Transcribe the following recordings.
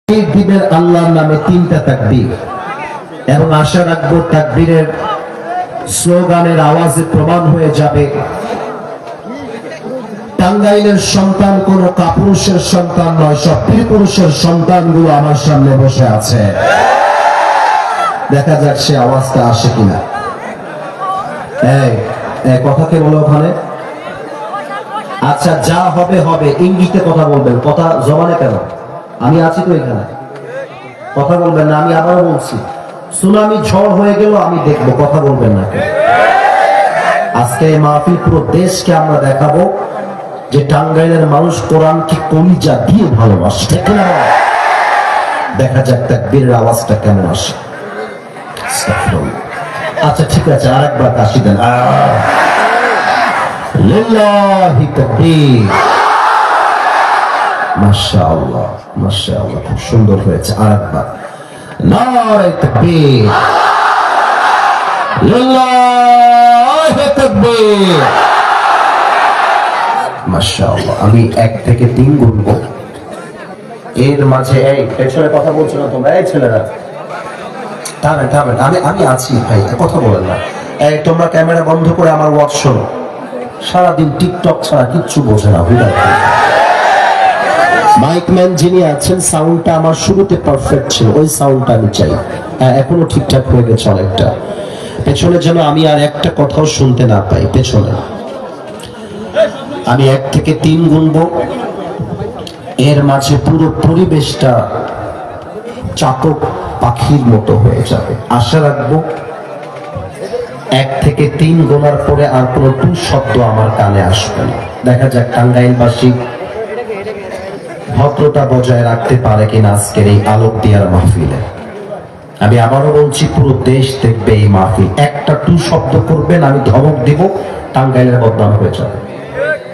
দিবেন আল্লাহর নামে 3টা তাকবীর এবং আশা রাখবো তাকবীরের স্লোগানের আওয়াজে প্রমাণ হয়ে যাবে টাঙ্গাইলের সন্তান কোন কাপুরুষের সন্তান নয়, সব পীর পুরুষের সন্তানগুলো আমার সামনে বসে আছে। দেখা যাক সে আওয়াজটা আসে কিনা। কথা কে বলো ওখানে? আচ্ছা, যা হবে হবে, ইঙ্গিতে কথা বলবেন। কথা জমানে কেন? আমি আছি তো এখানে, কথা বলবেন না। আমি আবারও বলছি, সুনামি ঝড় হয়ে গেল, আমি দেখবো, কথা বলবেন না। আজকে এই মাহফিল পুরো দেশকে আমরা দেখাবো যে টাঙ্গাইলের মানুষ কোরআনকে কলিজা দিয়ে ভালোবাসে, ঠিক না? দেখা যাক তাকবীরের আওয়াজটা কেমন আসে। আচ্ছা ঠিক আছে, আরেকবার কাশি দেন। লিল্লাহি তাকবীর। মাশাআল্লাহ মাশাআল্লাহ, খুব সুন্দর হয়েছে। আরেকবার নারে তাকবীর, লিল্লাহি তাকবীর। মাশাআল্লাহ। আমি 1 থেকে 3 গুনবো, এর মাঝে এই পেছনে কথা বলছো না তোমরা, এই ছেলেরা থামেন থামেন, আমি আছি ভাই, কথা বলেন না। এই তোমরা ক্যামেরা বন্ধ করে আমার ওয়াজ শোনো। সারাদিন টিকটক ছাড়া কিচ্ছু বোঝে না। মাইকম্যান যিনি আছেন, সাউন্ডটা আমার শুরুতে পারফেক্ট ছিল, ওই সাউন্ডটা আমি চাই। এখনো ঠিকঠাক হয়ে গেছে অনেকটা। পেছনে যেন আমি আর একটা কথাও শুনতে না পাই। পেছনে আমি 1 থেকে 3 গুনবো, এর মাঝে পুরো পরিবেশটা চাতক পাখির মতো হয়ে যাবে। আশা রাখবো 1 থেকে 3 গোনার পরে আর কোনো টু শব্দ আমার কানে আসবে না। দেখা যাক টাঙ্গাইলবাসী ভদ্রতা বজায় রাখতে পারে কিনা আজকের এই আলোক দিয়ার মাহফিলে। আমি আবারও বলছি, পুরো দেশ দেখবে এই মাহফিল। একটা টু শব্দ করবেন, আমি ধমক দিব, টাঙ্গাইলের বদনাম হয়ে যাবে।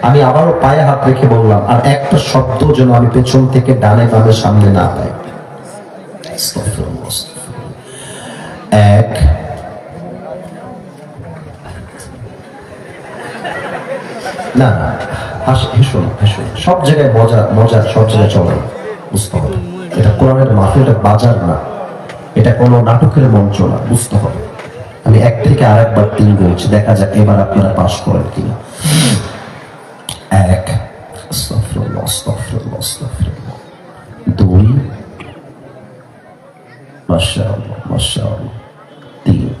আমি আবারও পায়ে হাত রেখে বললাম, আর একটা শব্দ যেন আমি পেছন থেকে ডানে বামে সামনে না পাই। 1 না, হেসো না, হেসো। সব জায়গায় মজা সব জায়গায় চলে, বুঝতে হবে। এটা কোরআনের মাহফিল, এটা বাজার না, এটা কোনো নাটকের মঞ্চ না, বুঝতে হবে। আমি 1 থেকে আরেকবার 3 গুনছি, দেখা যাক এবার আপনারা পাস করেন কিনা। 1 আস্তাগফিরুল্লাহ আস্তাগফিরুল্লাহ আস্তাগফিরুল্লাহ। 2 মাশাআল্লাহ মাশাআল্লাহ। 3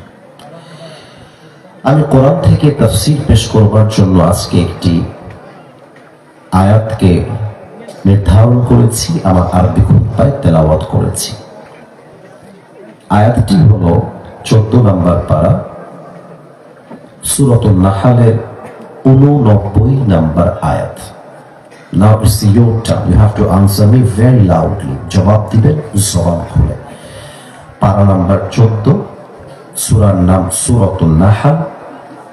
আমি কোরআন থেকে তাফসীর পেশ করবার জন্য আজকে একটি আয়াতকে নির্ধারণ করেছি, আমার আরবি খুতবায় তেলাওয়াত করেছি। আয়াতটি হলো 14 নম্বর পারা, সূরাতুন নাহলের 89 নম্বর আয়াত। Now it's your turn. You have to answer me very loudly. জবাব দিবেন জবান খুলে। পারা নাম্বার 14, সূরার নাম সূরাতুন নাহল,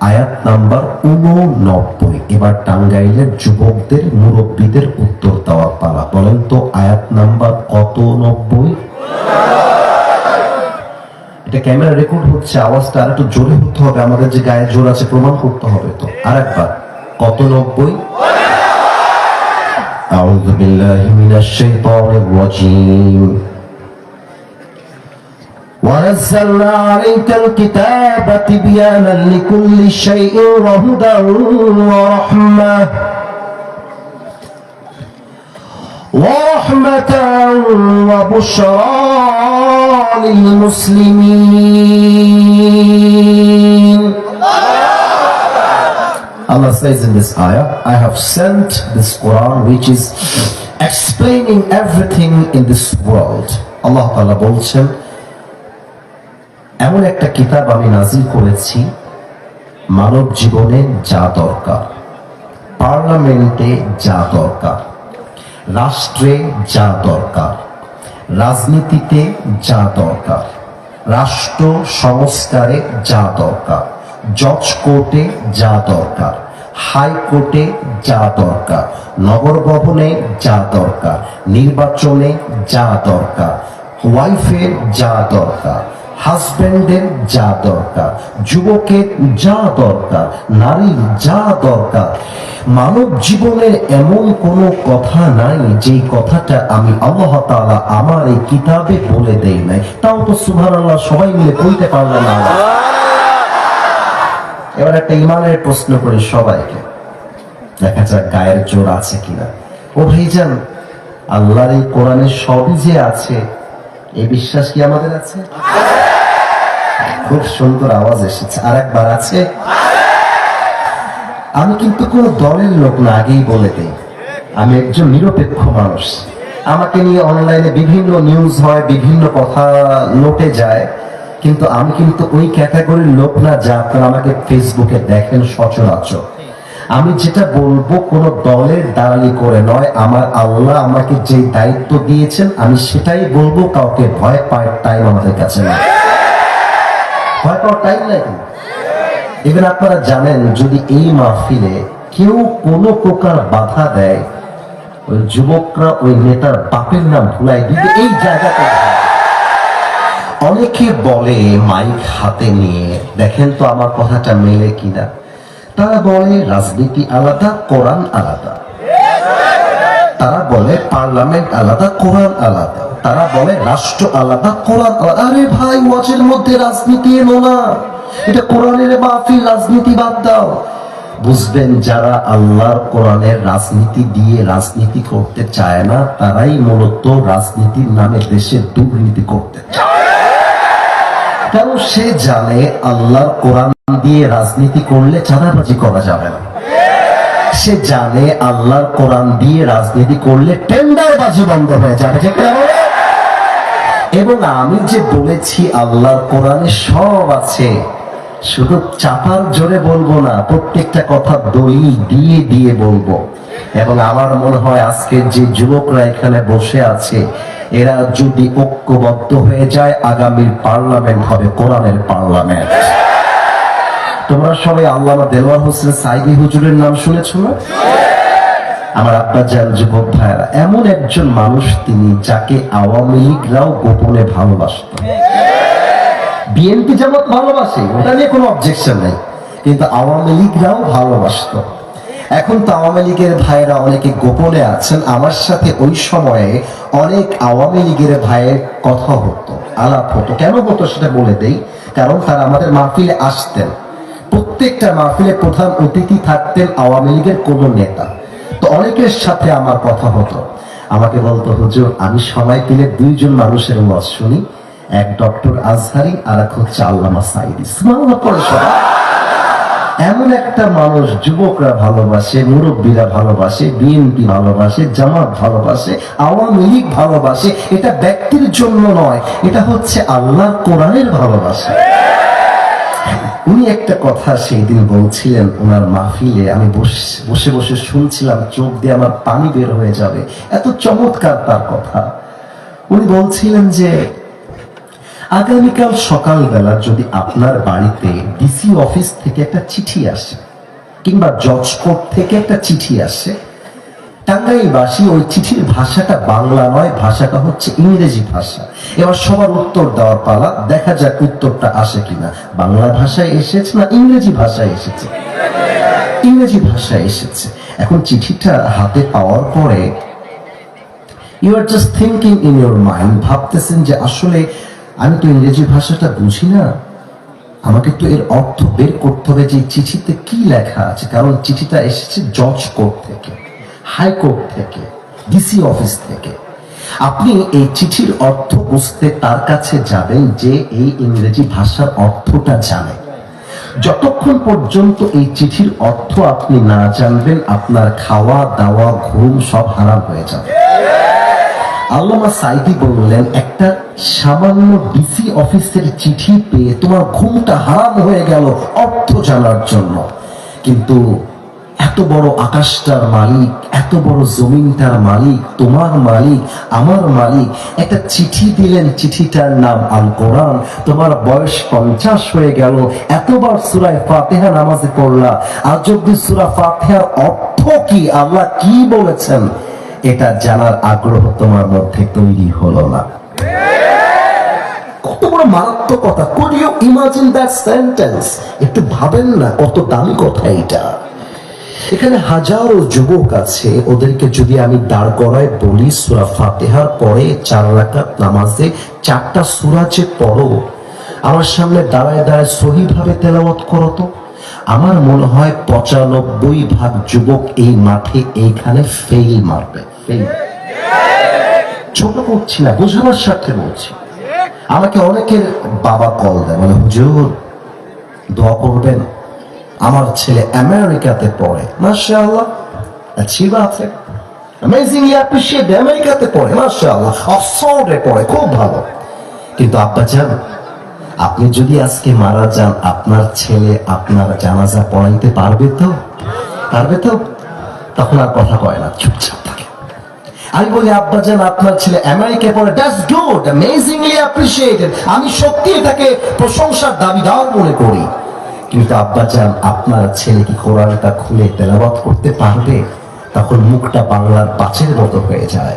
আয়াত নাম্বার 89। এবার টাঙ্গাইলের যুবকদের, মুরব্বীদের উত্তর দেওয়ার পালা। বলেন তো আয়াত নাম্বার কত? 90। এটা ক্যামেরা রেকর্ড হচ্ছে, আওয়াজটা আর একটু জোরে হতে হবে, আমাদের যে গায়ে জোর আছে প্রমাণ করতে হবে। তো আরেকবার, কত? 90। আউযু বিল্লাহি মিনাশ শাইতানির রাজীম। ونزلنا عليك الكتاب تبيانا لكل شيء وهدى ورحمة وبشرى للمسلمين. Allah says in this ayah, I have sent this Quran which is explaining everything in this world. Allah Ta'ala বলছেন, এমন একটা কিতাব আমি নাজিল করেছি মানব জীবনে যা দরকার, পার্লামেন্টে যা দরকার, রাষ্ট্রে যা দরকার, রাজনীতিতে যা দরকার, রাষ্ট্র সংস্কারে যা দরকার, জজ কোর্টে যা দরকার, হাইকোর্টে যা দরকার, নগর ভবনে যা দরকার, নির্বাচনে যা দরকার, ওয়াইফের যা দরকার, হাজব্যান্ডের যা দরকার, যুবকের যা দরকার, নারীর যা দরকার, মানব জীবনের এমন কোনো কথা নাই যে কথাটা আমি আল্লাহ তাআলা আমার এই কিতাবে বলে দেই নাই। তাও তো সুবহানাল্লাহ সবাই মিলে কইতে পারলো না। এবার একটা ইমানের প্রশ্ন করি সবাইকে, দেখা যাক গায়ের জোর আছে কিনা। ও ভাইজান, আল্লাহর এই কোরআনে সবই যে আছে, এই বিশ্বাস কি আমাদের আছে? খুব সুন্দর আওয়াজ এসেছে, আর একবার আছে। আমি কিন্তু কোন দলের লোক না, আগেই বলে দেই আমি একজন নিরপেক্ষ মানুষ। আমাকে নিয়ে অনলাইনে বিভিন্ন নিউজ হয়, বিভিন্ন কথা লোটে যায়, কিন্তু আমি কিন্তু ওই ক্যাটাগরির লোক না যা আপনারা আমাকে ফেসবুকে দেখেন সচরাচর। আমি যেটা বলবো কোন দলের দালালি করে নয়, আমার আল্লাহ আমাকে যে দায়িত্ব দিয়েছেন আমি সেটাই বলবো। কাউকে ভয় পাওয়ার টাইম আমাদের কাছে না, ভয় পাওয়ার টাইম নাই। এবার আপনারা জানেন, যদি এই মাহফিলে কেউ কোনো প্রকার বাধা দেয়, ওই যুবকরা ওই নেতার বাপের নাম ভুলাই দিবে এই জায়গাটা। অনেকে বলে মাইক হাতে নিয়ে, দেখেন তো আমার কথাটা মেলে কিনা, তারা বলে রাজনীতি আলাদা, কোরআন আলাদা। তারা বলে পার্লামেন্ট আলাদা, কোরআন আলাদা। তারা বলে রাষ্ট্র আলাদা, কোরআন আলাদা। আরে ভাই, ওয়াজের মধ্যে রাজনীতি এনো না, এটা কোরআনের মাহফিল, রাজনীতি বাদ দাও। বুঝবেন, যারা আল্লাহর কোরআনের রাজনীতি দিয়ে রাজনীতি করতে চায় না, তারাই মূলত রাজনীতির নামে দেশের দুর্নীতি করতে চায়। কারণ সে জানে আল্লাহর কোরআন দিয়ে রাজনীতি করলে চাঁদাবাজি করা যাবে না। সে জানে আল্লাহর কোরআন দিয়ে রাজনীতি করলে টেন্ডারবাজি বন্ধ হয়ে যাবে। এবং আমি যে বলেছি আল্লাহর কোরআনে সব আছে, শুধু চাপার জোরে বলবো না, প্রত্যেকটা কথা দলিল দিয়ে দিয়ে বলবো। এবং আমার মনে হয় আজকের যে যুবকরা এখানে বসে আছে, এরা যদি ঐক্যবদ্ধ হয়ে যায়, আগামীর পার্লামেন্ট হবে কোরআনের পার্লামেন্ট। তোমরা সবাই আল্লামা দেলোয়ার হোসেন সাইদি হুজুরের নাম শুনেছ না? আমার আব্বা জান, যুবক ভাইরা, এমন একজন মানুষ তিনি, যাকে আওয়ামী লীগরাও গোপনে ভালোবাসত। বিএনপি যেমন ভালোবাসে, ওটা নিয়ে কোনো অবজেকশন নেই, কিন্তু আওয়ামী লীগরাও ভালোবাসত। এখন তো আওয়ামী লীগের ভাইয়েরা অনেকে গোপনে আছেন। আমার সাথে ওই সময়ে অনেক আওয়ামী লীগের ভাইয়ের কথা হতো, আলাপ হতো। কেন হতো সেটা বলে দেই। কারণ তারা আমাদের মাহফিলে আসতেন, প্রত্যেকটা মাহফিলে প্রধান অতিথি থাকতেন আওয়ামী লীগের কোন নেতা। তো অনেকের সাথে আমার কথা হতো, আমাকে বলতো, হুজুর আমি সময় পেলে দুইজন মানুষের ওয়াজ শুনি, এক ডক্টর আজহারি আর এক হচ্ছে আল্লামা সাইদি। এমন একটা মানুষ যুবকরা ভালোবাসে, মুরব্বীরা ভালোবাসে, বিএনপি ভালোবাসে, জামাত ভালোবাসে, আওয়ামী লীগ ভালোবাসে। এটা ব্যক্তির জন্য নয়, এটা হচ্ছে আল্লাহর কোরআনের ভালোবাসা। উনি একটা কথা সেই দিন বলছিলেন ওনার মাহফিলে, আমি বসে বসে শুনছিলাম, চোখ দিয়ে আমার পানি বের হয়ে যাবে, এত চমৎকার তার কথা। উনি বলছিলেন যে আগামীকাল সকালবেলা যদি আপনার বাড়িতে ডিসি অফিস থেকে একটা চিঠি আসে, কিংবা জজ কোর্ট থেকে একটা চিঠি আসে, টাঙ্গাইলবাসী ওই চিঠির ভাষাটা বাংলা নয়, ভাষাটা হচ্ছে ইংরেজি ভাষা। এবার সবার উত্তর দেওয়ার পালা, দেখা যাক উত্তরটা আসে কিনা। বাংলা ভাষায় এসেছে না ইংরেজি ভাষায় এসেছে? ইংরেজি ভাষায় এসেছে। এখন চিঠিটা হাতে পাওয়ার পরে you are just thinking in your mind, ভাবতেছেন যে আসলে আমি তো ইংরেজি ভাষাটা বুঝি না, আমাকে তো এর অর্থ বের করতে হবে যে চিঠিতে কি লেখা আছে। কারণ চিঠিটা এসেছে জজ কোর্ট থেকে, হাইকোর্ট থেকে, ডিসি অফিস থেকে। আপনি এই চিঠির অর্থ বুঝতে তার কাছে যাবেন যে এই ইংরেজি ভাষার অর্থটা জানে। যতক্ষণ পর্যন্ত এই চিঠির অর্থ আপনি না জানবেন, আপনার খাওয়া দাওয়া ঘুম সব হারাম হয়ে যাবে। আল্লামা সাইদি বললেন, একটা সামান্য ডিসি অফিসের চিঠি পেয়ে তোমার ঘুমটা হারাম হয়ে গেল অর্থ জানার জন্য, কিন্তু এত বড় আকাশটার মালিক, এত বড় জমিনটার মালিক, তোমার মালিক, আমার মালিক, একটা চিঠি দিলেন, চিঠিটার নাম আল কোরআন। তোমার বয়স 50 হয়ে গেল, এতবার সূরা ফাতিহা নামাজে পড়লা, আজ অব্দি সূরা ফাতিহার অর্থ কি, আল্লাহ কি বলেছেন, এটা জানার আগ্রহ তোমার মধ্যে তৈরি হলো না। কত কত বড় মারাত্মক কথা! Could you imagine that sentence? একটু ভাবেন না কত দামি কথা এটা। এখানে হাজারো যুবক আছে, ওদেরকে যদি আমি দাঁড় করায় বলি সূরা ফাতিহার পরে 4 রাকাত নামাজে 4টা সূরা যে পড়ো, আমার সামনে দাঁড়ায় দাঁড়ায় সহিভাবে তেলাওয়াত করো তো, আমার মনে হয় 95% যুবক এই মাঠে এইখানে ফেল মারবে। ফেল, ছোট করছি না, বোঝানোর স্বার্থে বলছি। আমাকে অনেকের বাবা কল দেয়, মানে হুজুর দোয়া করবেন, আমার ছেলে আমেরিকাতে পড়ে। মাশাআল্লাহ, अच्छी बात है, अमेजिंगली অ্যাপ্রিশিয়েট। আমেরিকাতে পড়ে, মাশাআল্লাহ, অক্সফোর্ডে পড়ে, খুব ভালো। কিন্তু আব্বা জান, আপনি যদি আজকে মারা যান, আপনার ছেলে আপনার জানাজা পড়াইতে পারবে তো? পারবে তো? তখন আর কথা কয় না, চুপচাপ থাকে। আমি বলি, আব্বা জান আপনার ছেলে আমেরিকায় পড়ে, দ্যাটস গুড, অ্যামেজিংলি অ্যাপ্রিশিয়েটেড, আমি সত্যি তাকে প্রশংসার দাবিদার মনে করি। কিন্তু আব্বা জান আপনার ছেলে কি কোরআনটা খুলে তেলাওয়াত করতে পারবে? তখন মুখটা বাংলার পাঁচের মতো হয়ে যায়।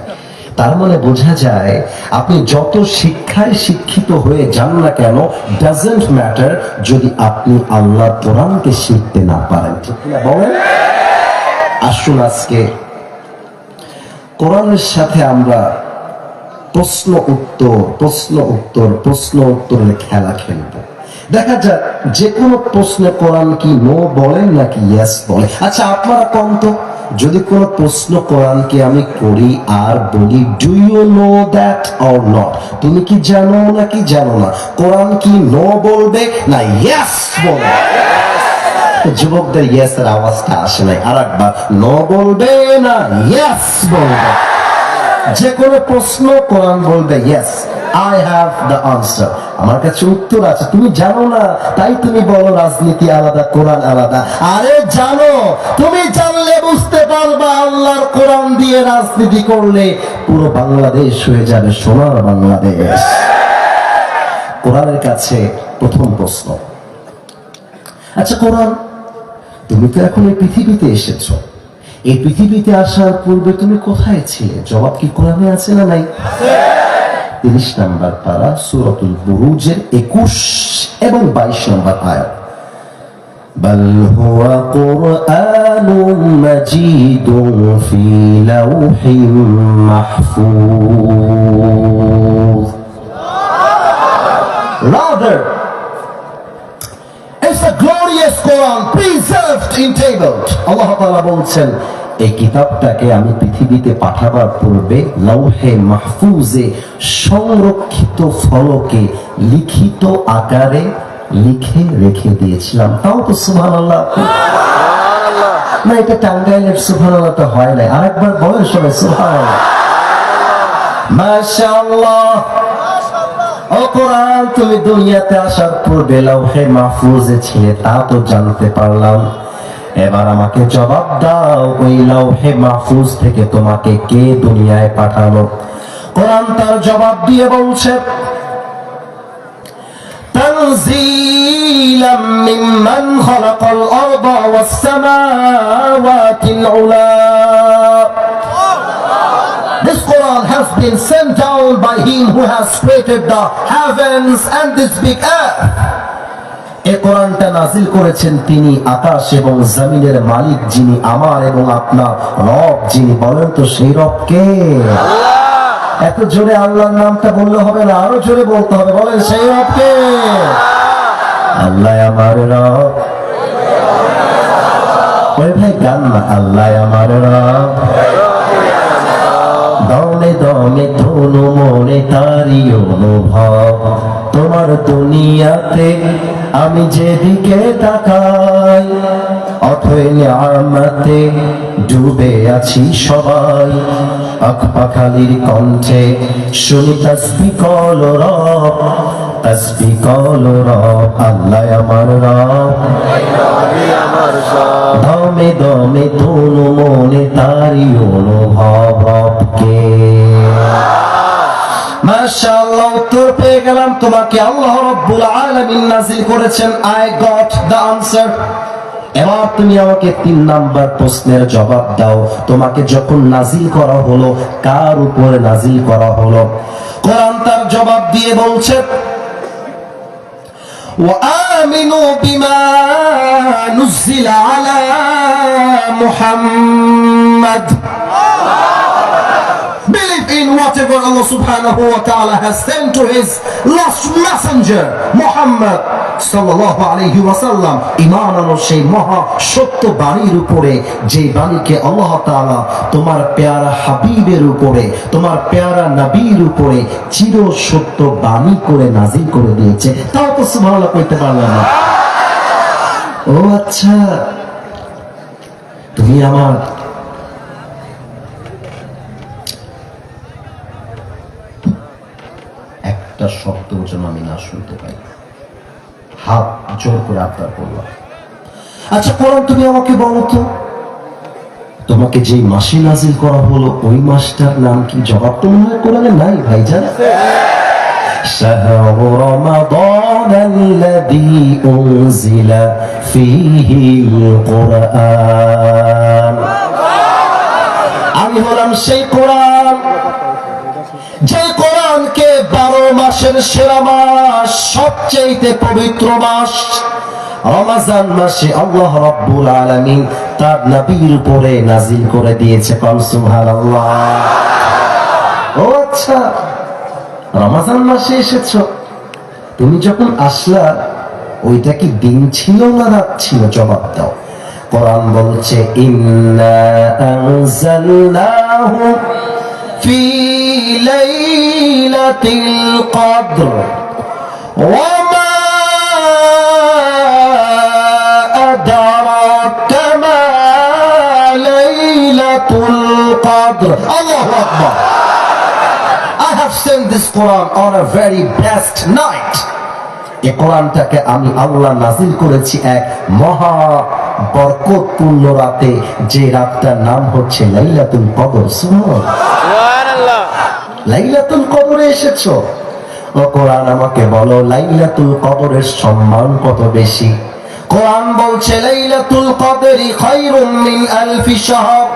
তার মানে বোঝা যায়, আপনি যত শিক্ষায় শিক্ষিত হয়ে যান না কেন, ডাজন্ট ম্যাটার যদি আপনি আল্লাহর কোরআনকে শিখতে না পারেন। ঠিক না বলেন? আসুন আজকে কোরআনের সাথে আমরা প্রশ্ন উত্তরের খেলা খেলবো। দেখা যাক যে কোনো প্রশ্নে কোরআন কি নো বলেন নাকি ইয়েস বলে। আচ্ছা আপনারা কোন তো, যদি কোনো প্রশ্ন কোরআনকে আমি করি আর বলি do you know that or not, তুমি কি জানো নাকি জানো না, কোরআন কি নো বলবে না ইয়েস বলবে? যুবকদের ইয়েস এর আওয়াজটা আসে নাই, আর একবার, নো বলবে না ইয়েস বলবে? যে কোনো প্রশ্ন কোরআন বলবে yes, I have the answer, আমার কাছে উত্তর আছে। তুমি জানো না তাই তুমি বলো রাজনীতি আলাদা, কোরআন আলাদা। আরে জানো, তুমি জানলে বুঝতে পারবা আল্লাহর কোরআন দিয়ে রাজনীতি করলে পুরো বাংলাদেশ হয়ে যাবে সোনার বাংলাদেশ। কোরআনের কাছে প্রথম প্রশ্ন, আচ্ছা কোরআন, তুমি তো এখন এই পৃথিবীতে এসেছো, এই পৃথিবীতে আসার পূর্বে তুমি কোথায় ছিলে? জবাব কি কোরআনে আছে না নাই? 30 নম্বর পারা সূরাতুল বুরুজের 21 এবং 22 নম্বর আয়াত, বাল হুয়া কুরআনুম মাজিদুন ফি লাওহিম Mahfuz. Rather, it's a glorious Quran preserved in tables. আল্লাহ তাআলা বলছেন, এই কিতাবটাকে আমি পৃথিবীতে পাঠাবার পূর্বে লৌহে মাহফুজে সংরক্ষিত ফলকে লিখিত আকারে লিখে রেখে দিয়েছিলাম। তাও তো সুবহানাল্লাহ না, এটা টাঙ্গাইলের সুবহানাল্লাহ তো হয় না। আরেকবার বলেন সবাই সুবহানাল্লাহ, মাশাআল্লাহ। ও কোরআন, তুমি দুনিয়াতে আসার পূর্বে লৌহে মাহফুজে ছিলে, তা তো জানতে পারলাম। এবার আমাকে জবাব দাও, ওই লৌহে মাহফুজ থেকে তোমাকে কে দুনিয়ায় পাঠালো? কোরআন তার জবাব দিয়ে বলছে, তানজিলাম মিম্মান খালাকাল আরদা ওয়াস সামাওয়াতিল উলা। This Quran has been sent down by him who has created the heavens and this big earth. এই কোরআনটা নাজিল করেছেন তিনি, আকাশ এবং জমিনের মালিক যিনি, আমার এবং আপনার রব যিনি। বলেন তো সেই রব কে? আল্লাহ। এত জোরে আল্লাহর নামটা বললে হবে না, আরো জোরে বলতে হবে। বলেন সেই রব কে? আল্লাহ আমার রব। ওই ভাই গান না, আল্লাহ আমার রব, দমে দমে ধনু মনে তারি অনুভব, তোমার দুনিয়াতে আমি যেদিকে তাকাই, অথই নিয়ামতে ডুবে আছি সবাই। পাখালির কণ্ঠে শুনি তাসবিহ কল রব, তাসবিহ কল রব, আল্লাহ আমার রব, দমে দমে ধনু মনে তারি অনুভব, রবকে। মাশাআল্লাহ, উত্তর পেয়ে গেলাম। তোমাকে আল্লাহ রাব্বুল আলামিন নাযিল করেছেন, আই গট দ্য আনসার। এবার তুমি আমাকে 3 নাম্বার প্রশ্নের জবাব দাও, তোমাকে যখন নাযিল করা হলো কার উপরে নাযিল করা হলো? কোরআন তার জবাব দিয়ে বলছে, وآمنوا بما نزل على محمد. Believe in whatever Allah subhanahu wa ta'ala has sent to his last messenger Muhammad sallallahu alayhi wa sallam. ঈমান আনো সেই মহা সত্য বাণীর উপরে, যে বাণীকে আল্লাহ তাআলা তোমার প্যারা হাবিবের উপরে, তোমার প্যারা নবীর উপরে চির সত্য বাণী করে নাজিল করে দিয়েছে। তাও তো সুবহানাল্লাহ কইতে পারলাম না। ও আচ্ছা, তুমি আমার একটা শব্দ যেন আমি না শুনতে পাই। হাত জোর করে আবদার করলাম। আচ্ছা কোরআন তুমি আমাকে বলো তো, তোমাকে যে মাসে নাজিল করা হলো ওই মাসটার নাম কি? জবাব তো মনে হয় কোরআনে নাই ভাইজান। শাহরু রমাদান আল্লাযী উনজিলা ফীহিল কুরআন। আমি হলাম সেই কোরআন, যে কোরআনকে 12 মাসের সেরা মাস, সবচেয়ে পবিত্র মাস রমজান মাসে আল্লাহ রাব্বুল আলামিন তার নবীর উপরে নাজিল করে দিয়েছে। কোন সুবহানাল্লাহ। ও আচ্ছা, রমজান মাসে এসেছো, তুমি যখন আসলা ওইটা কি দিন ছিল না রাত ছিল? জবাব দাও। কোরআন বলছে ইন্না আনজালনাহু ফি লাইলাতিল কদর ওয়া মা আদরাকা মা লাইলাতুল কদর। আল্লাহু আকবার। I have sent this Quran on a very blessed night. এই কোরআনটাকে আমি আল্লাহ নাজিল করেছি এক মহা বরকতপূর্ণ রাতে, যে রাতটার নাম হচ্ছে লাইলাতুল কদর। সুবহানাল্লাহ। লাইলাতুল কদরে এসেছো, ও কোরআন আমাকে বলো লাইলাতুল কদরের সম্মান কত বেশি? কোরআন বলছে লাইলাতুল কদরি খায়রুম মিন আলফি শাহর।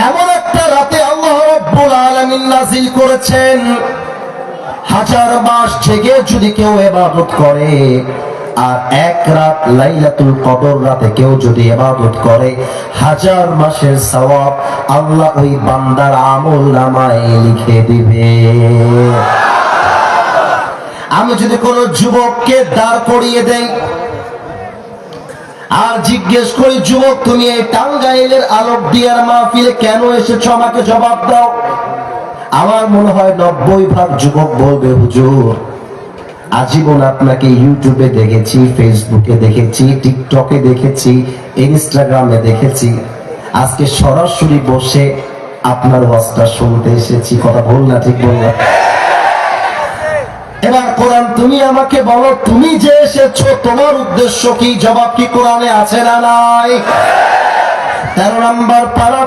এমন একটা রাতে আল্লাহ রাব্বুল আলামিন নাজিল করেছেন, 1000 মাস জেগে যদি কেউ ইবাদত করে আর এক রাত লাইলাতুল কদর রাতে কেউ যদি ইবাদত করে, 1000 মাসের সওয়াব আল্লাহ ওই বান্দার আমলনামায় লিখে দিবে। আমি যদি কোন যুবককে দাঁড় করিয়ে দেই আর জিজ্ঞেস করি, যুবক তুমি এই টাঙ্গাইলের আলোকদিয়ার মাহফিলে কেন এসেছো, আমাকে জবাব দাও, আমার মনে হয় 90% যুবক বলবে হুজুর আজীবন আপনাকে ইউটিউবে দেখেছি, ফেসবুকে দেখেছি, টিকটকে দেখেছি, ইনস্টাগ্রামে দেখেছি, আজকে সরাসরি বসে আপনার ওয়াজটা শুনতে এসেছি। কথা বল না, ঠিক বল না? এবার কোরআন তুমি আমাকে বলো, তুমি যে এসেছো তোমার উদ্দেশ্য কি? জবাব কি কোরআনে আছে না নাই? 13 নম্বর পারা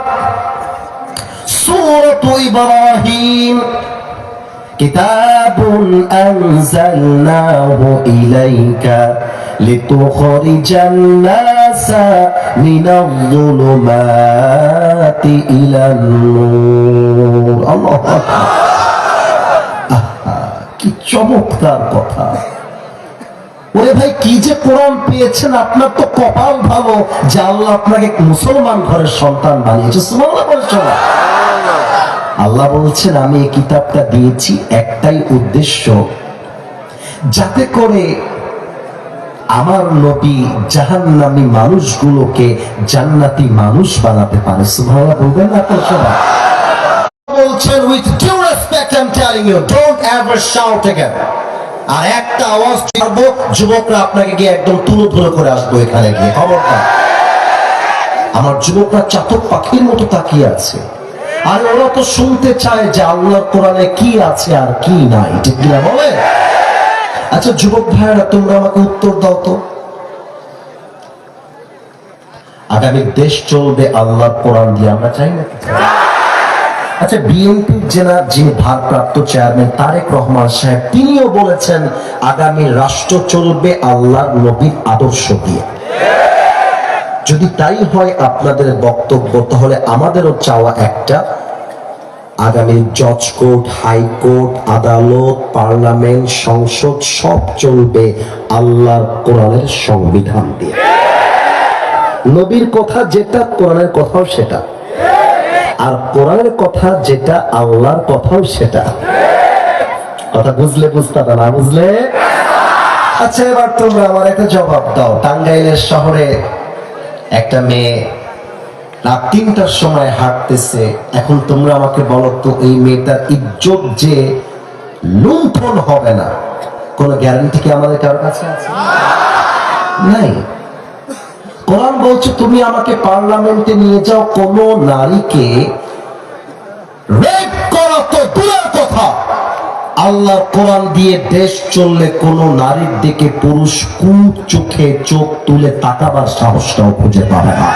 সূরাত ইব্রাহিম। কিতাবুন আনজালনাহু ইলাইকা লিতুখরিজান নাসা মিনাল যুলুমাতি ইলান নূর। আল্লাহু আকবার। কি চমৎকার কথা! ওরে ভাই, কি যে কোরআন পেয়েছেন, আপনার তো কপাল ভালো যে আল্লাহ আপনাকে মুসলমান ঘরের সন্তান বানিয়েছে। সুবহানাল্লাহ। আল্লাহ বলছেন আমি এই কিতাবটা দিয়েছি একটাই উদ্দেশ্য, যাতে করে আমার নবী জাহান্নামী মানুষগুলোকে জান্নাতি মানুষ বানাতে পারে। সুবহানাল্লাহ বলবেন না আপনারা সবাই? বলছেন with due respect I'm telling you don't ever shout again. আর একটা আওয়াজ ছাড়বো, যুবকরা আপনাকে গিয়ে একদম তুলো ধরে করে আসবো এখানে গিয়ে। খবরদার। আমার যুবকরা চাতক পাখির মতো তাকিয়ে আছে, আর ওরা তো শুনতে চায় যে আল্লাহর কোরআনে কি আছে আর কি নাই, ঠিক কিনা বলে? আচ্ছা যুবক ভাইয়েরা, তোমরা আমাকে উত্তর দাও তো, আগামী দেশ চলবে আল্লাহর কোরআন দিয়ে, আমরা চাই না? আচ্ছা বিএনপির যিনি ভারপ্রাপ্ত চেয়ারম্যান তারেক রহমান সাহেব, তিনিও বলেছেন আগামী রাষ্ট্র চলবে আল্লাহর নবীর আদর্শ দিয়ে। যদি তাই হয় আপনাদের বক্তব্য, তাহলে আমাদেরও চাওয়া একটা, আগামী জজ কোর্ট, হাইকোর্ট, আদালত, পার্লামেন্ট, সংসদ সব চলবে আল্লাহর কোরআনের সংবিধান দিয়ে। নবীর কথা যেটা, কোরআনের কথাও সেটা, আর কোরআনের কথা যেটা, আল্লাহর কথাও সেটা। কথা বুঝলে বুঝতে পারো, না বুঝলে। আচ্ছা, এবার তোমরা আমার একটা জবাব দাও। টাঙ্গাইলের শহরে একটা মেয়ে রাত 3টার সময় হাঁটতেছে। এখন তোমরা আমাকে বলো তো, এই মেয়েটার ইজ্জত যে লুণ্ঠন হবে না, কোন গ্যারান্টি কি আমাদের কারোর কাছে আছে? নাই। কোরআন বলছে তুমি আমাকে পার্লামেন্টে নিয়ে যাও, কোন নারীকে রেপ করা তো দূরের কথা, আল্লাহ কোরআন দিয়ে দেশ চললে কোন নারীর দিকে পুরুষ কুট চোখে চোখ তুলে তাকাবার সাহসটাও খুঁজে পাবে না।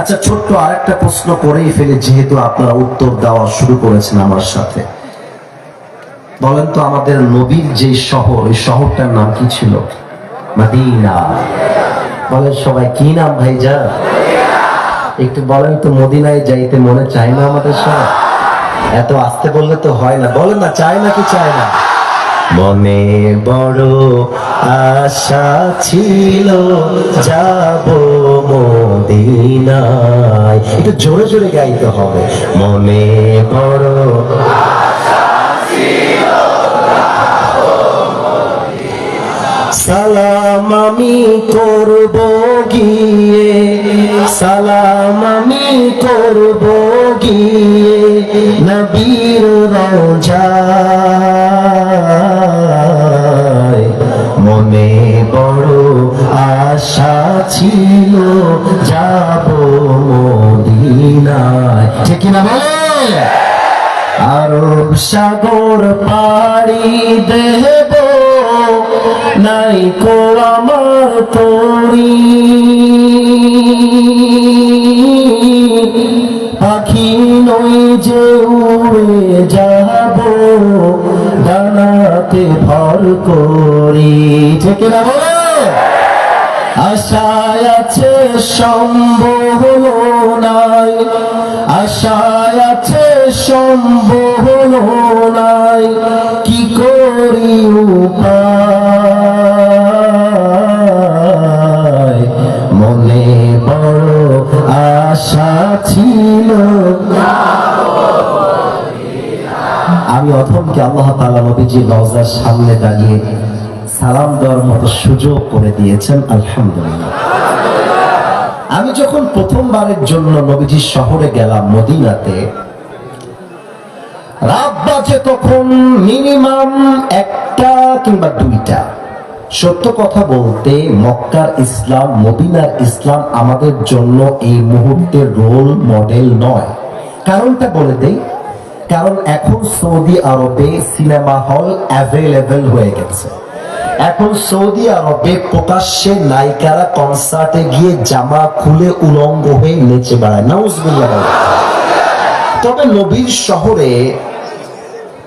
আচ্ছা, ছোট্ট আরেকটা প্রশ্ন করেই ফেলে, যেহেতু আপনারা উত্তর দেওয়া শুরু করেছেন আমার সাথে। বলেন তো, আমাদের নবীর যে শহর, ওই শহরটার নাম কি ছিল? মদিনা। বলেন সবাই, কি নাম ভাইজা? একটু বলেন তো, মদিনায় যাইতে মনে চায় না আমাদের সবাই? এত আস্তে বললে তো হয় না, বলেন না, চায় না কি চায় না? মনে বড় আশা ছিল যাব মদিনায়। একটু জোরে জোরে গাইতে হবে। মনে বড় সালাম আমি করব গিয়ে, সালাম আমি করব গিয়ে নবীর রওজায়। মনে বড় আশা ছিল যাব মদিনায়। ঠিক না বলে? আরব সাগর পাড়ি দেব, নাই কো আমার তরি, পাখি নই যে উড়ে যাব ডানাতে ভর করি। ঠিক না বলে? আশায় আছে সম্ভব নাই, আশায় আছে সম্ভব নাই, কি করি উপায়। মনে বড় আশা ছিল। আমি অথমকে আল্লাহ তাআলা নবীজির রওজার সামনে দাঁড়িয়ে সালাম দেওয়ার মতো সুযোগ করে দিয়েছেন, আলহামদুলিল্লাহ। আমি যখন প্রথমবারের জন্য নবীজির শহরে গেলাম মদিনাতে, রাত বাজে তখন মিনিমাম 1টা কিংবা 2টা। সত্য কথা বলতে মক্কার ইসলাম, মদিনার ইসলাম আমাদের জন্য এই মুহূর্তের রোল মডেল নয়। কারণটা বলে দেই। কারণ এখন সৌদি আরবে সিনেমা হল অ্যাভেলেবেল হয়ে গেছে। এখন সৌদি আরবে প্রকাশ্যে নায়িকারা কনসার্টে গিয়ে জামা খুলে উলঙ্গ হয়ে নেচে বেড়ায়। নাউজুবিল্লাহ। তবে নবীর শহরে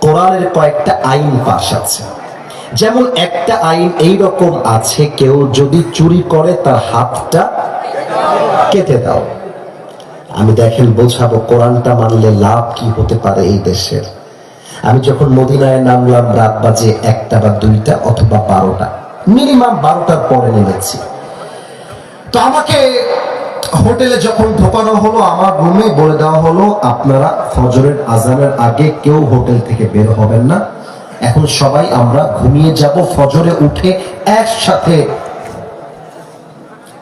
কোরআনের কয়েকটা আইন পাশ আছে। যেমন একটা আইন এই রকম আছে, কেউ যদি চুরি করে তার হাতটা কেটে দাও। আমি দেখেন বোঝাবো কোরআনটা মানলে লাভ কি হতে পারে এই দেশের। আমি যখন মদিনায় নামলাম রাত বাজে 1টা বা 2টা অথবা 12টা, মিনিমাম 12টার পরে নেমেছি। তো আমাকে হোটেলে যখন ঢোকানো হলো, আমার রুমে বলে দেওয়া হলো আপনারা ফজরের আজানের আগে কেউ হোটেল থেকে বের হবেন না, এখন সবাই আমরা ঘুমিয়ে যাব, ফজরে উঠে একসাথে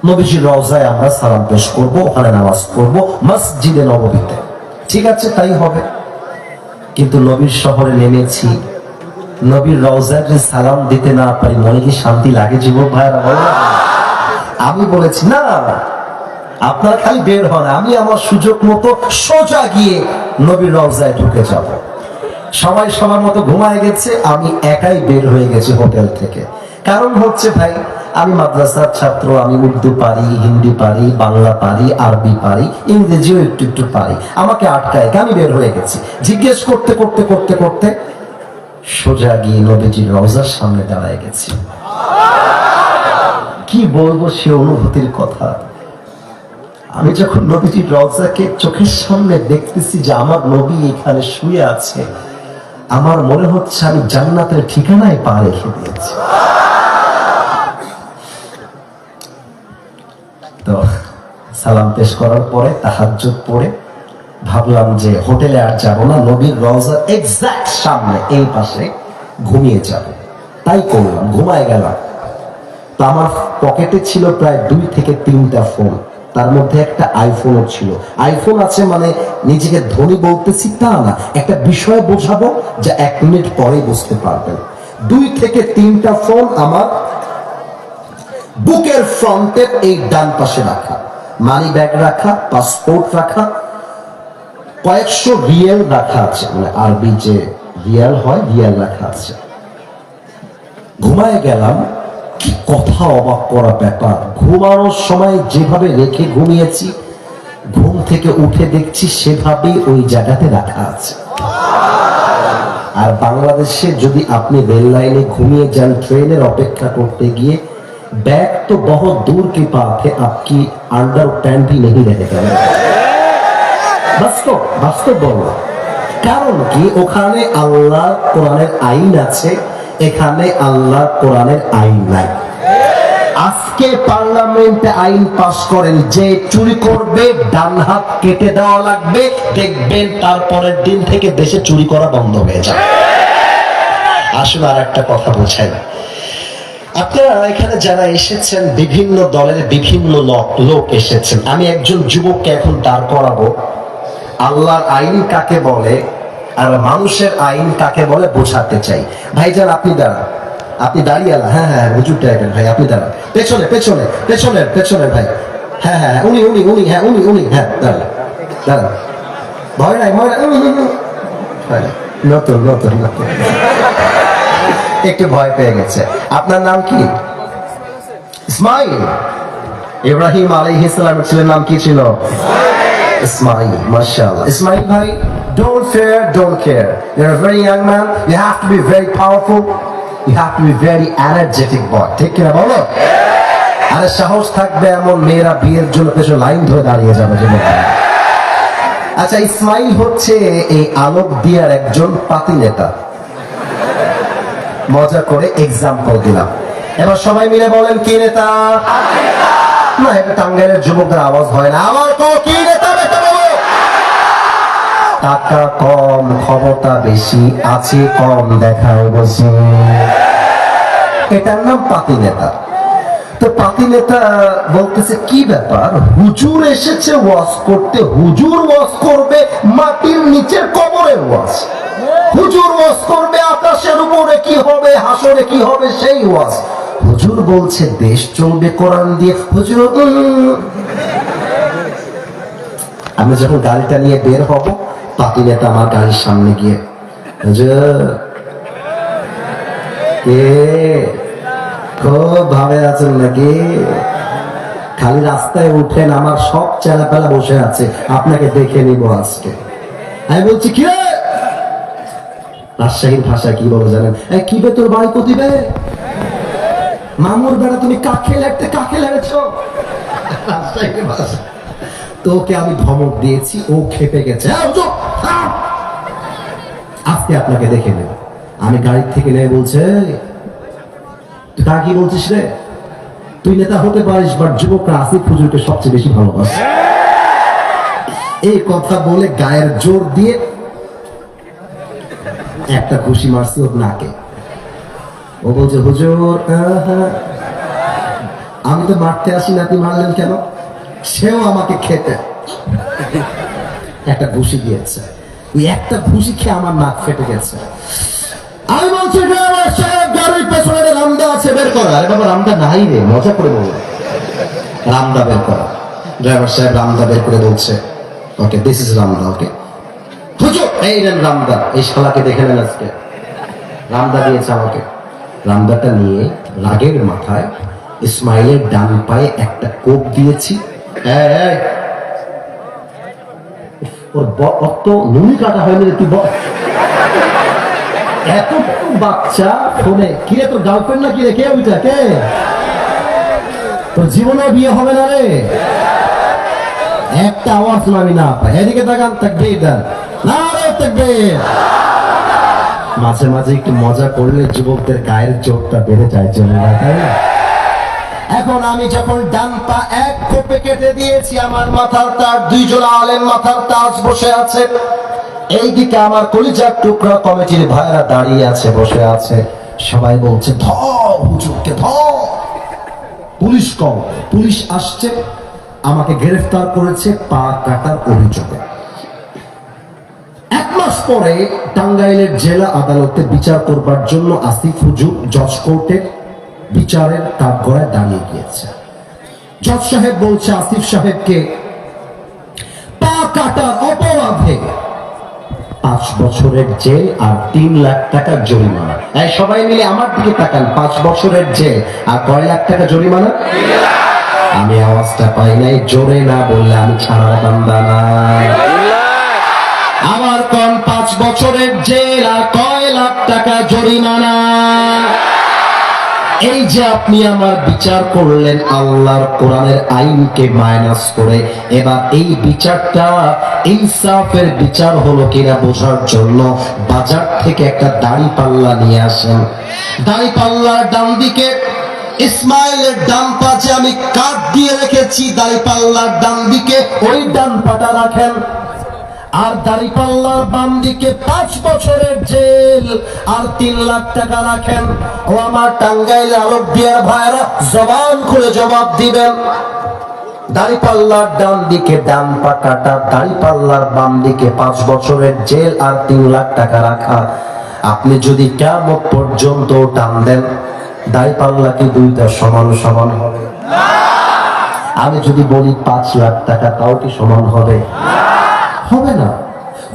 নবীজির রওজায় আমরা সালাম পেশ করব, ওখানে নামাজ পড়ব মসজিদে নববীতে। ঠিক আছে, তাই হবে। কিন্তু নবীর শহরে নেমেছি, নবীর রওজায় যে সালাম দিতে না পারি, মনে কি শান্তি লাগে যুবক ভাইরা? আমি বলেছি না, আপনারা খালি বের হন, আমি আমার সুযোগ মতো সোজা গিয়ে নবীর রওজায় ঢুকে যাব। সবাই সবার মতো ঘুমায় গেছে, আমি একাই বের হয়ে গেছি হোটেল থেকে। কারণ হচ্ছে ভাই, আমি মাদ্রাসার ছাত্র, আমি উর্দু পারি, হিন্দি পারি, বাংলা পারি, আরবি পারি, ইংরেজিও একটু একটু পারি। আমাকে আটকায়, আমি বের হয়ে গেছি। জিজ্ঞেস করতে করতে করতে করতে সোজা গিয়ে নবীজির রওজার সামনে দাঁড়ায় গেছি। কি বলবো সে অনুভূতির কথা। আমি যখন নবীজির রওজাকে চোখের সামনে দেখতেছি যে আমার নবী এখানে শুয়ে আছে, আমার মনে হচ্ছে আমি জান্নাতের ঠিকানায় পা রেখে দিয়েছি। তো সালাম পেশ করার পরে তাহাজ্জুদ পড়ে ভাবলাম যে হোটেলে আর যাব না, নবীর রওজার এক্সাক্ট সামনে এই পাশে ঘুমিয়ে যাব। তাই করলাম, ঘুমায় গেলাম। তো আমার পকেটে ছিল প্রায় 2 থেকে 3টা ফোন, তার মধ্যে একটা আইফোনও ছিল। আইফোন আছে মানে নিজেকে ধনী বলতেছি তা না, একটা বিষয় বোঝাবো যে 1 মিনিট পরে বুঝতে পারবেন। 2 থেকে 3টা ফোন আমার বুকের ফ্রন্টের এই ডান পাশে রাখা, মানি ব্যাগ রাখা, পাসপোর্ট রাখা, কয়েকশো রিয়াল রাখা আছে, মানে আরবি যে রিয়াল হয় রিয়াল রাখা আছে। ঘুমায় গেলাম, কি কথা অবাক করা ব্যাপার, ঘুমানোর সময় যেভাবে রেখে ঘুমিয়েছি ঘুম থেকে উঠে দেখছি সেভাবেই ওই জায়গাতে রাখা আছে। আর বাংলাদেশে যদি আপনি রেল লাইনে ঘুমিয়ে যান ট্রেনের অপেক্ষা করতে গিয়ে, बैग तो बहुत दूर की बात है, आपकी अंडर पैंट भी नहीं रहेगा। বাস্তব বলো, কারণ কি ওখানে আল্লাহ কোরআনের আইন আছে, এখানে আল্লাহ কোরআনের আইন নাই। আজকে পার্লামেন্টে আইন পাস করেন যে চুরি করবে ডান হাত কেটে দেওয়া লাগবে, দেখবেন তারপরের দিন থেকে দেশে চুরি করা বন্ধ হয়ে যাবে। আসলে আর একটা কথা বোঝাই, আপনারা এখানে যারা এসেছেন বিভিন্ন দলের বিভিন্ন লোক এসেছেন, আমি একজন যুবককে এখন দাঁড় করাবো আল্লাহর আইন কাকে বলে আর মানুষের আইন কাকে বলে বোঝাতে চাই। ভাইজান আপনি দাঁড়ান, আপনি দাঁড়িয়ে আলা, হ্যাঁ হ্যাঁ হুজুর টাইপের ভাই, আপনি দাঁড়ান পেছনে পেছনে পেছনের পেছনের ভাই, হ্যাঁ হ্যাঁ উনি উনি উনি হ্যাঁ উনি উনি হ্যাঁ দাঁড়ান দাঁড়ান, ভয় নাই ভয় নাই, নতুন নতুন নতুন একটু ভয় পেয়ে গেছে। আপনার নাম কি? ইসমাইল। ইব্রাহিম আলাইহিস সালামের ছেলের নাম কি ছিল? ইসমাইল। মাশাআল্লাহ। ইসমাইল ভাই, don't fear, don't care. You're a very young man. You have to be very powerful. You have to be very energetic boy. ঠিক কিনা বলো? আরে সাহস থাকবে এমন মেয়েরা বিয়ের জন্য পেছনে লাইন ধরে দাঁড়িয়ে যাবে যে। আচ্ছা, ইসমাইল হচ্ছে এই আলোক দিয়ার একজন পাতি নেতা। মজা করে এক্সাম্পল দিলাম, এবার সবাই মিলে বলেন কি নেতা? না, এটা টাঙ্গাইলের যুবকদের আওয়াজ হয় না, আমার তো কি নেতা বেটা বলো। টাকা কম ক্ষমতা বেশি, আছে কম দেখায় বসে, এটার নাম পাতি নেতা। তো পাতি নেতা বলতেছে কি ব্যাপার, হুজুর এসেছে ওয়াজ করতে, হুজুর ওয়াজ করবে মাটির নিচের কবরের ওয়াজ, হুজুর ওয়াজ করবে আকাশের উপরে কি হবে হাসরে কি হবে সেই ওয়াজ। হুজুর বলছে দেশ চলবে কোরআন দিয়ে। হুজুর আমি যখন গাড়িটা নিয়ে বের হব, পাতি নেতা আমার গাড়ির সামনে গিয়ে, হুজুর কে খুব ভাবে আছেন নাকি? খালি রাস্তায় উঠেন, আমার সব চেলাপেলা বসে আছে, আপনাকে দেখে নিব আজকে। আমি বলছি কি রে, রাজশাহীর ভাষায় কি বলে জানেন? কি বে তোর বাড়ি কতিবে, মামুর বেড়া তুমি কাকে লাগতে কাকে লেগেছ, রাজশাহীর ভাষা। তোকে আমি ধমক দিয়েছি, ও খেপে গেছে। আজকে আপনাকে দেখে নেব। আমি গাড়ির থেকে নেই বলছে, তুই তা কি বলছিস রে, তুই নেতা হতে পারিস, বাট যুবকরা আসিফ হুজুরকে সবচেয়ে বেশি ভালোবাসে। এই কথা বলে গায়ের জোর দিয়ে একটা খুশি মারছি ওর নাকে। ও বলছে হুজুর আমি তো মারতে আসি না, আপনি মারলেন কেন? সেও আমাকে খেতে একটা ঘুষি দিয়েছে, ওই একটা ঘুষি খেয়ে আমার নাক ফেটে গেছে। আমি বলছি ড্রাইভার সাহেব গাড়ির পেছনে রামদা আছে, বের করা। আরে বাবা রামদা নাই রে, মজা করে বলবো, রামদা বের করা। ড্রাইভার সাহেব রামদা বের করে বলছে ওকে দিস ইজ রামদা। ওকে হুজুর এই নেন রামদা, এই শালাকে দেখে নেন আজকে। রামদা দিয়েছে আমাকে। রামদাটা নিয়ে রাগের মাথায় ইসমাইলের ডান পায়ে একটা কোপ দিয়েছি। ওর অত নুনি কাটা হয়নি, তুই এতটুকু বাচ্চা ফোনে কি রে, তোর গার্লফ্রেন্ড না কি রে, কে ওইটা, কে? তোর জীবনে বিয়ে হবে না রে। একটা আওয়াজ আমি না পাই। এদিকে তাকান, তাকবীর দেন, নারে তাকবীর। মাঝে মাঝে একটু মজা করলে যুবকদের গায়ের জোরটা বেড়ে যায়, জন্য তাই না? এখন আমি যখন ডান পা এক কোপে কেটে দিয়েছি, আমার মাথার তার দুইজন আলেম মাথার তাজ বসে আছে, এইদিকে আমার কলিজার টুকরা কমিটির ভাইরা দাঁড়িয়ে আছে, বসে আছে। সবাই বলছে ধর হুজুরকে ধর। পুলিশ কম, পুলিশ আসছে, আমাকে গ্রেফতার করেছে পা কাটার অভিযোগে। 1 মাস পরে টাঙ্গাইলের জেলা আদালতে বিচার করবার জন্য আসিফ হুজুর জজ কোর্টের বিচারের কাঠগড়ায় দাঁড়িয়ে গিয়েছে। জজ সাহেব বলছে আসিফ সাহেবকে পা কাটার অপরাধে 5 বছরের জেল আর 3 লাখ টাকা জরিমানা। এই সবাই মিলে আমার দিকে তাকান, 5 বছরের জেল আর কয় লাখ টাকা জরিমানা? আমি আওয়াজটা পাই নাই, জোরে না বললে আমি ছাড়ার বান্দা না। আমার কোন 5 বছরের জেল আর কয় লাখ টাকা জরিমানা? এই যে আপনি আমার বিচার করলেন আল্লাহর কোরআনের আইনকে মাইনাস করে, এবার এই বিচারটা ইনসাফের বিচার হলো কিনা বোঝার জন্য বাজার থেকে একটা দাড়ি পাল্লা নিয়ে আসেন। দাড়ি পাল্লার ডান দিকে ইসমাইলের ডান পাশে আমি কাঠ দিয়ে রেখেছি, দাড়ি পাল্লার ডান দিকে ওই ডান পাটা রাখেন। আর দাড়িপাল্লার বাম দিকে 5 বছরের জেল আর 3 লাখ টাকা রাখেন। ও আমার টাঙ্গাইল আরব বিয়ার ভাইরা জবান খুলে জবাব দিবেন। দাড়িপাল্লার ডান দিকে ডান পা কাটা, দাড়িপাল্লার বাম দিকে 5 বছরের জেল আর 3 লাখ টাকা রাখা। আপনি যদি কিয়ামত পর্যন্ত টান দেন, দাড়িপাল্লা কি দুইটা সমান সমান হবে? আমি যদি বলি 5 লাখ টাকা, তাও কি সমান হবে? হবে না।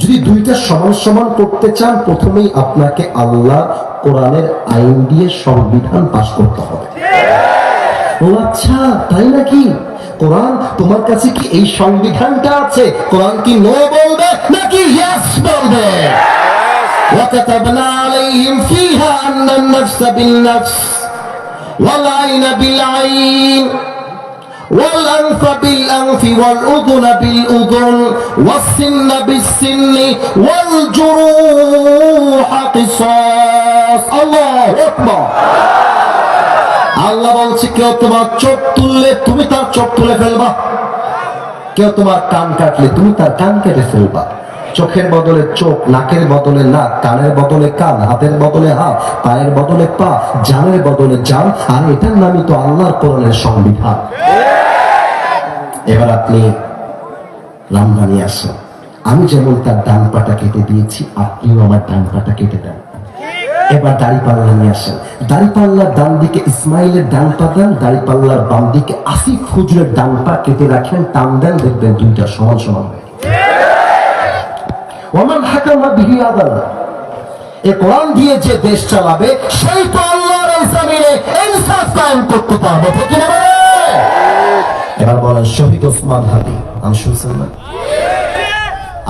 যদি দুইটা সমান সমান করতে চান, প্রথমেই আপনাকে আল্লাহ কোরআনের আইন দিয়ে সংবিধান পাশ করতে হবে। ও আচ্ছা, তাই নাকি? কোরআন তোমার কাছে কি এই সংবিধানটা আছে? কোরআন কি নো বলবে নাকি ইয়েস বলবে? وكتبنا عليهم فيها أن النفس بالنفس والعين بالعين والأنف بالأنف والأذن بالأذن والسن بالسن والجروح قصاص। الله أكبر। আল্লাহ বলছে কেউ তোমার চোখ তুললে তুমি তার চোখ তুলে ফেলবা, কেউ তোমার কান কাটলে তুমি তার কান কেটে ফেলবা। চোখের বদলে চোখ, নাকের বদলে নাক, কানের বদলে কান, হাতের বদলে হাত, পায়ের বদলে পা, জানের বদলে জান। আর এটার নামই তো আল্লাহর কোরআনের সংবিধান। এবার আপনি রামদানি আসেন, আমি যেমন তার ডান পাটা কেটে দিয়েছি, আপনিও আমার ডান পাটা কেটে দেন। এবার দাড়িপাল্লা নিয়ে আসেন, দাড়িপাল্লার ডান দিকে ইসমাইলের ডান পা দেন, দাড়িপাল্লার বাম দিকে আসিফ হুজুরের ডান পা কেটে রাখেন, টান দেন, দেখবেন দুইটা সমান সমান হয়। ওমান হাকামা বিহি আদালত। এই কোরআন দিয়ে যে দেশ চালাবে, সেই তো আল্লাহর জমিনে ইনসাফ কায়েম করতে পারবে, ঠিক না? এবার বলেন শহীদ ওসমান হাদি, আমি শুনছেন না?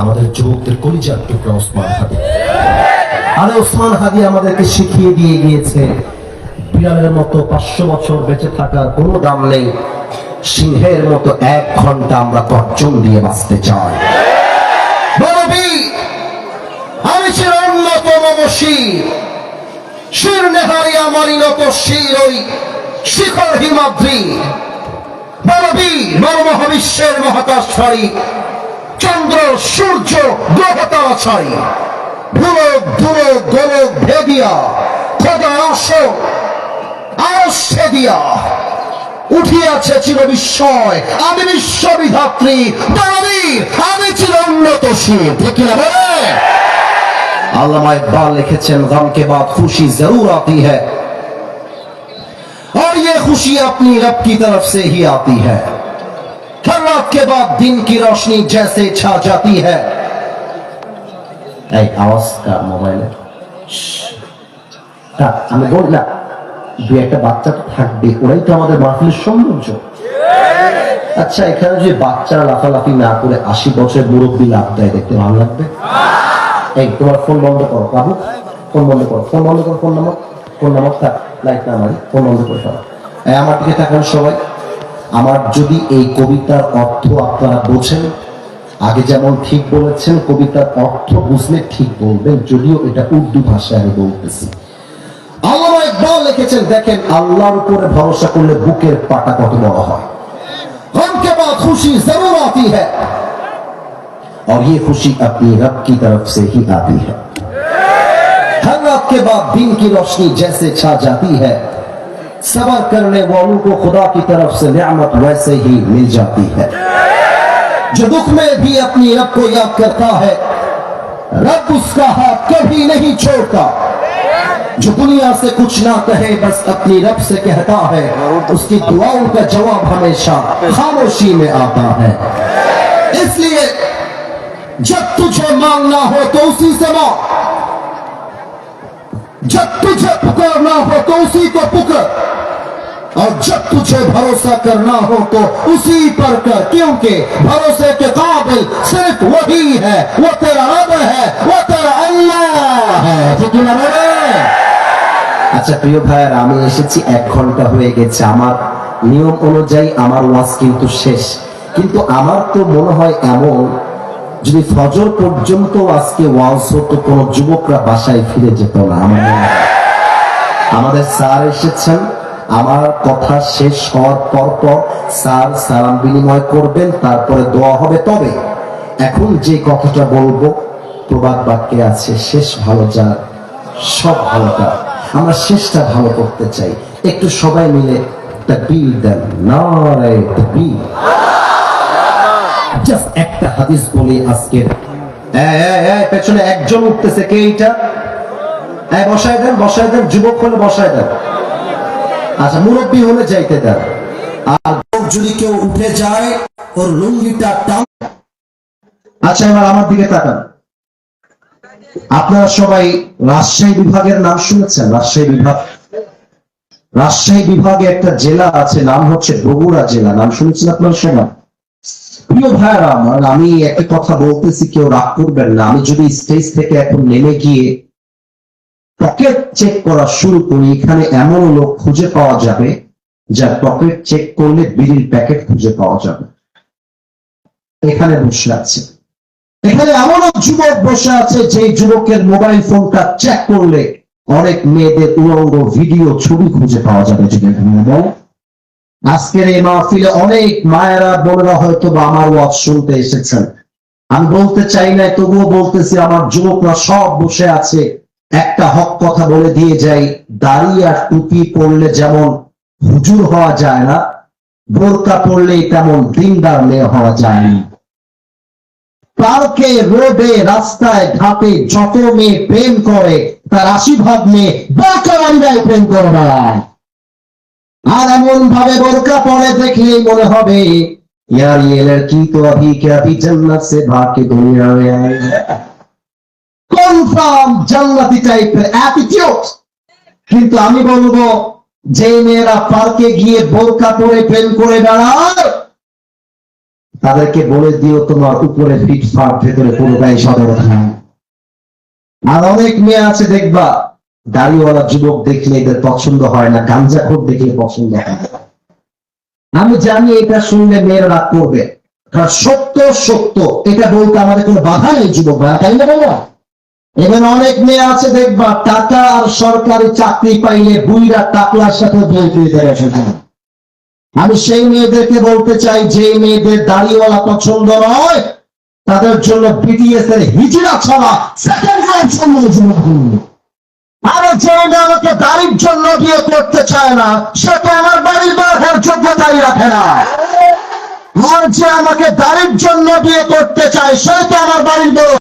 আমাদের যুবকদের কলিজার টুকরা ওসমান হাদি। আরে ওসমান হাদি আমাদেরকে শিখিয়ে দিয়ে গিয়েছে বিড়ালের মতো 500 বছর বেঁচে থাকার কোনো দাম নেই, সিংহের মতো 1 ঘন্টা আমরা গর্জন দিয়ে বাঁচতে চাই। আমি ছিল অন্যতম শির নেহারি আমারই নত শির, ওই শিখর হিমাদ্রি মহাবিশ্বের মহাকাশচারী, চন্দ্র সূর্য গ্রহ তারাচারী, ভূলোক ভূলোক গোলক ভেদিয়া খোদা আরশে দিয়া উঠিয়াছে চির বিস্ময়, আমি বিশ্ববিধাত্রী, আমি ছিল উন্নত শির, ঠিক না? আল্লামা ইকবাল লিখেছেন গম কে বাদ খুশি জরুর আতি হ্যায় और ये खुशी अपनी रब की तरफ से ही आती है, हर रात के बाद दिन की रोशनी जैसे छा जाती है। এই আওয়াজ কার মোবাইলে? আমি বললাম দু একটা বাচ্চা তো থাকবে, ওরাই তো আমাদের মাহফিলের সৌন্দর্য। আচ্ছা, এখানে যে বাচ্চারা লাফালাফি না করে 80 বছরের মুরব্বী লাভ দেয়, দেখতে ভালো লাগবে? এই তোমার ফোন বন্ধ করো বাবু, ফোন বন্ধ করো, ফোন বন্ধ করো, ফোন নাম্বার থাক, লাইট না মারি, ফোন বন্ধ করে ফেলো। আমার দিকে তাকান সবাই, আমার যদি এই কবিতার অর্থ আপনারা বোঝেন, আগে যেমন ঠিক বলেছেন, কবিতার অর্থ বুঝলে ঠিক বলবেন, যদিও এটা উর্দু ভাষায় আমি বলতেছি। আল্লামা ইকবাল লিখেছেন, দেখেন আল্লাহর উপরে ভরসা করলে বুকের পাটা কত বড় হয়। गम के बाद खुशी जरूर आती है और ये खुशी अपनी रब की तरफ से ही आती है। हर रात के बाद दिन की रोशनी जैसे छा जाती है, सबर करने वालों को खुदा की तरफ से नियामत वैसे ही मिल जाती है। जो दुख में भी अपनी रब को याद करता है, रब उसका हाथ कभी नहीं छोड़ता। जो दुनिया से कुछ ना कहे बस अपनी रब से कहता है, उसकी दुआओं का जवाब हमेशा खामोशी में आता है। इसलिए जब तुझे मांगना हो तो उसी से मांग, जब तुझे पुकारना हो तो उसी को पुकार, और जब तुझे भरोसा करना हो तो उसी पर कर, क्योंकि भरोसे के काबिल सिर्फ वही है, वो तेरा रब है, वो तेरा अल्लाह है। ठीक है ना? আচ্ছা প্রিয় ভাইয়ের, আমি এসেছি 1 ঘন্টা হয়ে গেছে। আমার নিয়ম অনুযায়ী আমার ওয়াজ কিন্তু শেষ, কিন্তু আমার তো মনে হয় এমন, যদি ফজর পর্যন্ত আজকে ওয়াজ হতো কোন যুবকরা বাসায় ফিরে যেত না। আমাদের স্যার এসেছেন, আমার কথা শেষ হওয়ার পর স্যার সালাম বিনিময় করবেন, তারপরে দোয়া হবে। তবে এখন যে কথাটা বলবো, প্রবাদ বাক্যে আছে, শেষ ভালো যার সব ভালো তার। আমরা শেষটা ভালো করতে চাই, একটু সবাই মিলে তাকবীর দেন, নারে তাকবীর। জাস্ট একটা হাদিস বলি আজকের। পেছনে একজন উঠতেছে, কে এটা? বসায় দেন, বসায় দেন, যুবক হলে বসায় দেন। আচ্ছা, মুরব্বী হলে যাইতে দেন। আর যদি কেউ উঠে যায় ওর লুঙ্গিটা টান। আচ্ছা, এবার আমার দিকে তাকান। আপনারা সবাই রাজশাহী বিভাগের নাম শুনেছেন? রাজশাহী বিভাগে একটা জেলা আছে, নাম হচ্ছে বগুড়া জেলা। নাম শুনেছেন আপনারা সবাই? প্রিয় ভাইরা আমার, আমি একটা কথা বলতেছি, কেউ রাগ করবেন না। আমি যদি স্টেজ থেকে এখন নেমে গিয়ে পকেট চেক করা শুরু করি, এখানে এমন লোক খুঁজে পাওয়া যাবে যার পকেট চেক করলে বিড়ির প্যাকেট খুঁজে পাওয়া যাবে। এখানে বসে আছে, এখানে এমন এক যুবক বসে আছে যে যুবকের মোবাইল ফোনটা চেক করলে অনেক মেয়েদের উলঙ্গ ভিডিও ছবি খুঁজে পাওয়া যাবে। আজকের এই মাহফিলে অনেক মায়েরা বোনেরা হয়তো বা আমার ওয়াজ শুনতে এসেছেন। আমি বলতে চাই না, তবুও বলতেছি, আমার যুবকরা সব বসে আছে। একটা হক কথা বলে দিয়ে যাই, দাড়ি আর টুপি পরলে যেমন হুজুর হওয়া যায় না, বোরকা পরলে তেমন দিনদার মেয়ে হওয়া যায় না। পার্কে, রোডে, রাস্তায়, ঘাটে যত মেয়ে প্রেম করে তার 80% মেয়ে বোরকাওয়ালিরাই প্রেম করে না। আর এমন ভাবে বোরকা পরে দেখলেই মনে হবে यार ये लड़की तो अभी के अभी जन्नत से भाग के दुनिया में आई है। কনফার্ম জান্নাতি টাইপের অ্যাটিটিউড। কিন্তু আমি বলবো, যে মেয়েরা পার্কে গিয়ে বোরকা পরে প্রেম করে বেড়ায়, তাদেরকে বলে দিও তোমার উপরে ফিটফাট, ভেতরে পুরোটাই সদরখান। আর অনেক মেয়ে আছে দেখবা, দাড়িওয়ালা যুবক দেখলে এদের পছন্দ হয় না, গাঞ্জাখোর দেখলে পছন্দ হয়। আমি জানি এটা শুনলে মেয়েরা রাগ করবে, কারণ সত্য সত্য, এটা বলতে আমাদের কোনো বাধা নেই যুবক ভাইয়া, তাই না বাবা? এবার অনেক মেয়ে আছে দেখবা, টাকা আর সরকারি চাকরি পাইলে বুইরা টাকলার সাথে আমি সেই মেয়েদেরকে বলতে চাই, যে মেয়েদের দাড়িওয়ালা পছন্দ নয়, তাদের জন্য বিটিএস এর হিজড়া ছাড়া সেকেন্ড অপশন নেই। আর যে মেয়ে আমাকে দাড়ির জন্য বিয়ে করতে চায় না, সে তো আমার বাড়ির বাড়ার যোগ্যতাই রাখে না। আর যে আমাকে দাড়ির জন্য বিয়ে করতে চায়, সে তো আমার বাড়ির বড়